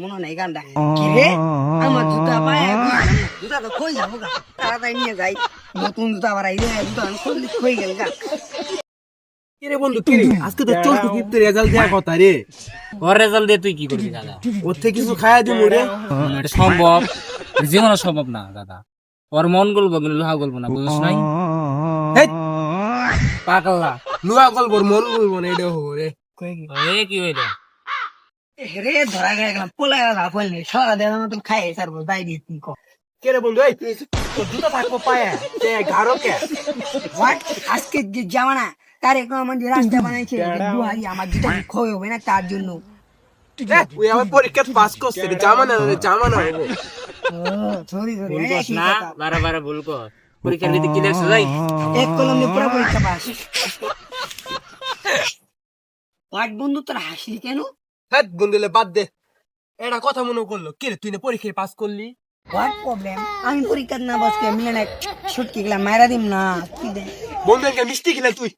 মনে নাই গানটা কি রে আমার জুতা পায়ে জুতা তো খই যাবো গা তাড়াতাড়ি নিয়ে যাই নতুন জুতা আবার আইলে জুতা খই গেল গা কিরে বন্ধু কিরে আজকে তো চলতি গিফট রেজাল্ট দেওয়ার কথা রে। ওর রেজাল্ট দিয়ে তুই কি করবি দাদা? ওর থেকে কিছু খায়া দিমু রে। এটা সম্ভব? জীবনে সম্ভব না দাদা। ওর মন গল্প লোহা গল্প না, বুঝছ নাই? পাগলা লুয়া গল্পর মন বলবো না এটা হো রে। কি হইলো? রে ধরা গেলাম পোলায় রাফল নেই সারা দেওয়ার মতন খাই সারবো দাই দিয়ে তুমি কো কিরে বন্ধু এই তোর জুতা থাকবো পায়ে তে ঘাড়ো কে হোয়াট আজকে যে জামানা কার্যক্রম আমাদের রাস্তা বানাইছে দুহারি আমার জুতা খই হবে না তার জন্য ওই আমার পরীক্ষা পাস করছে রে জামানা রে জামানা হবে। সরি সরি ভুল করছ না, বারে ভুল কর। পরীক্ষা দিতে কি দেখছ যাই? এক কলম দিয়ে পুরো পরীক্ষা পাস হোয়াট বন্ধু তোর হাসলি কেন? হ্যাঁ বন্ধুলে বাদ দে এটা কথা মনে করলো কিরে তুই না পরীক্ষায় পাস করলি? হোয়াট প্রবলেম আমি পরীক্ষা না বসকে মিলে না ছুটকি গেলাম মাইরা দিম না কি দে বন্ধুকে মিষ্টি খেলে তুই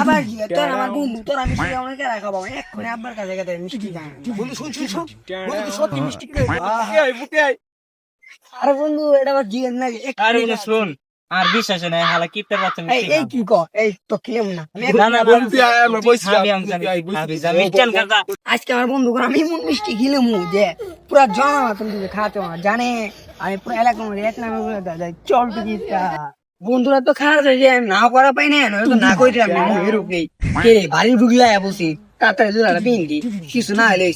আবার কি তোর আমার বন্ধু তোর আমি মিষ্টি অনেক রাখাবো এক্ষুনি আব্বার কাছে গেছে মিষ্টি খাই বন্ধু শুন বন্ধু তুই সত্যি মিষ্টি খেলে বুকে আয় আরে বন্ধু এটা আবার জিজ্ঞেস না আরে বন্ধু শুন, আর বিশ্বাস নাই হালা কিপটার বাচ্চা এই এই কি কো এই তো খেলাম না না না বন্ধু আয় আমরা বসছিলাম মিষ্টান কাকা আজকে আমার বন্ধু করে আমি এমন মিষ্টি খেলাম যে পুরা জানা তুমি যদি খাতে জানে আমি পুরো এলাকার মধ্যে এক নামে বলে দাদা চল টিকিটটা বন্ধুরা তো খারাপ হয়ে যায় না করা পাই না নয়তো না কইতে আমি এরূপ নেই কে রে বাড়ি ঢুকলা বসি তাড়াতাড়ি জোড়াটা পিন্ডি কিছু না হলে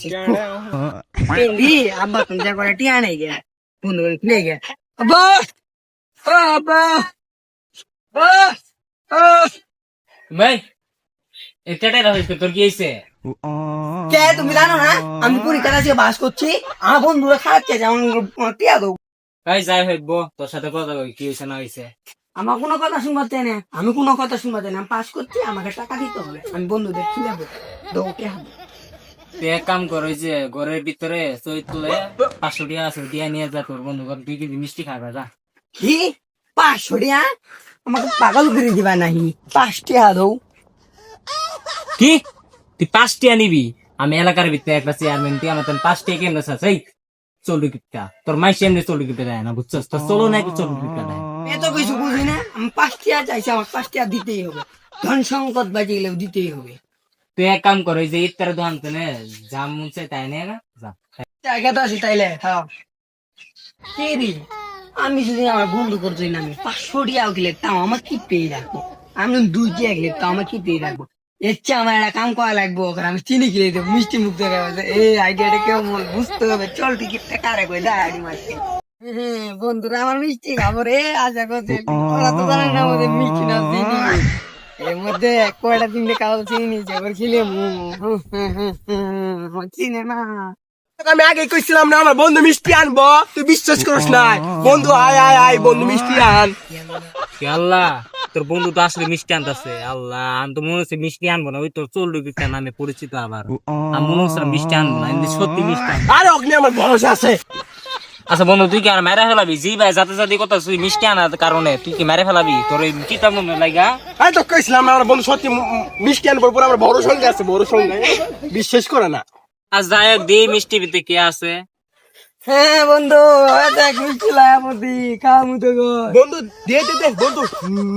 পিন্ডি আব্বা তুমি যা করে টিয়া নেই গে বন্ধু করে খুলে গে আব্বা আব্বা ভাই এটাটাই হইছে, তোর কি হইছে? কে তুমি জানো না আমি পরীক্ষা আছে বাস করছি আমার বন্ধুরা খাচ্ছে যেমন টিয়া দেবো ভাই যাই হইব, তোর সাথে কথা কই কি হইছে না হইছে। আমার কোনো কথা শুনবাতে না আমি কোনো কথা শুনবাতে না পাস করছি আমাকে টাকা দিতে হবে আমি বন্ধুদের খিলাব দৌড়ে হবে তুই এক কাম কর, ওই যে ঘরের ভিতরে চৈত তুলে 500 টাকা আছে দিয়া নিয়ে যা, তোর বন্ধু ঘর 2 কেজি মিষ্টি খাবে যা। কি 500 টাকা আমাকে পাগল করে দিবা নাহি 5 টাকা দৌ কি তুই 5 টাকা নিবি? আমি এলাকার ভিতরে একটা চেয়ারম্যান তুই আমার 5 টাকা কেমনে চাস? এই চলু কিপটা তোর মাই এমনি চলু কিপটা দেয় না, বুঝছস? তোর চলো নাকি চলু কিপটা দেয়? এত কিছু বুঝি না আমি 5 টাকা চাইছি আমার 5 টাকা দিতেই হবে ধন সংকট বাজে গেলেও দিতেই হবে তুই এক কাম কর, ওই যে ইফতার দোকান থেকে যা মন চাই তাই নিয়ে না যা। জায়গাটা আছে তাইলে হ্যাঁ কে রে আমি যদি আমার বন্ধু করছি না আমি 500 টাকা গেলে তাও আমার কি পেয়ে রাখবো আমি 2 টাকা গেলে তাও আমার কি পেয়ে রাখবো ইচ্ছা আমার একটা কাম করা লাগবো ওখানে আমি চিনি খেয়ে দেবো মিষ্টি মুখ দেখে এই আইডিয়াটা কেউ বুঝতে হবে চল টিকিটটা কারে কই দাঁড়ি মারছে বন্ধুরা আমার মিষ্টি খাবো রে আশা করছে ওরা তো জানে না আমাদের মিষ্টি না চিনি এর মধ্যে কয়টা তিনটে কাগজ চিনি নিয়েছে এবার খেলে চিনে না আমি আগে কইছিলাম না আমার বন্ধু মিষ্টি আনবো তুই বিশ্বাস করিস না বন্ধু আয় আয় আয় বন্ধু মিষ্টি আন। আল্লাহ তোর বন্ধু তো আসলে মিষ্টি আনতেছে, আল্লাহ আমি তো মনে হচ্ছে মিষ্টি আনবো না, ওই তোর চলু কিপটা নামে পরিচিত আবার আমি মনে হচ্ছে মিষ্টি আনবো না, এমনি সত্যি মিষ্টি আনবো। আরে অগ্নি আমার ভরসা আছে। আচ্ছা বন্ধু তুই কি আর মেরে ফেলাবি? জি ভাই যাতে যাতে কথা তুই মিষ্টি আনার কারণে তুই কি মেরে ফেলাবি? তোর ওই কিতাব মনে লাগা আমি তো কইছিলাম আমার বন্ধু সত্যি মিষ্টি আনবো পুরো আমার বড় সঙ্গে আছে বড় সঙ্গে বিশ্বাস করে না। আজ যাই হোক দি মিষ্টি ভিতরে কে আছে? হ্যাঁ বন্ধু দেখ মিষ্টি লাগাবি খামু তো গো বন্ধু দে দে দে বন্ধু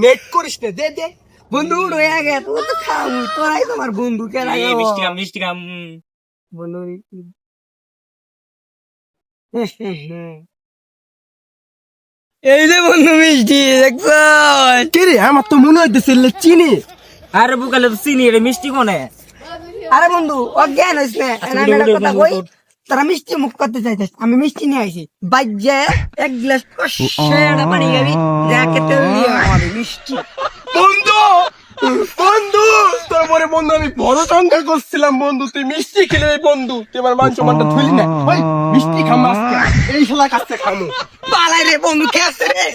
নেট করিস না দে দে বন্ধু রয়ে গে তুই তো খামু তোরাই তোমার বন্ধু কে এই লাগাবো মিষ্টি খাম বন্ধু এই যে বন্ধু মিষ্টি দেখছো কে রে আমার তো মনে হইতেছে চিনি। আরে বুকালে তো চিনি রে মিষ্টি কোনে? আরে বন্ধু অজ্ঞান হইস না আমি একটা কথা কই তারা মিষ্টি মুখ করতে চাইছিস আমি মিষ্টি নিয়ে আইছি বাজ্যে এক গ্লাস সেরা পানি খাবি যাকে তেল দিয়ে খাবি মিষ্টি বন্ধু বন্ধু তোর পরে বন্ধু আমি বড় সংখ্যা করছিলাম বন্ধু তুই মিষ্টি খেলে বন্ধু তুই আমার মান সম্মানটা ধুলি না ওই মিষ্টি খাম আজকে এই শালা কাছে খামু পালাই রে বন্ধু কে আছে রে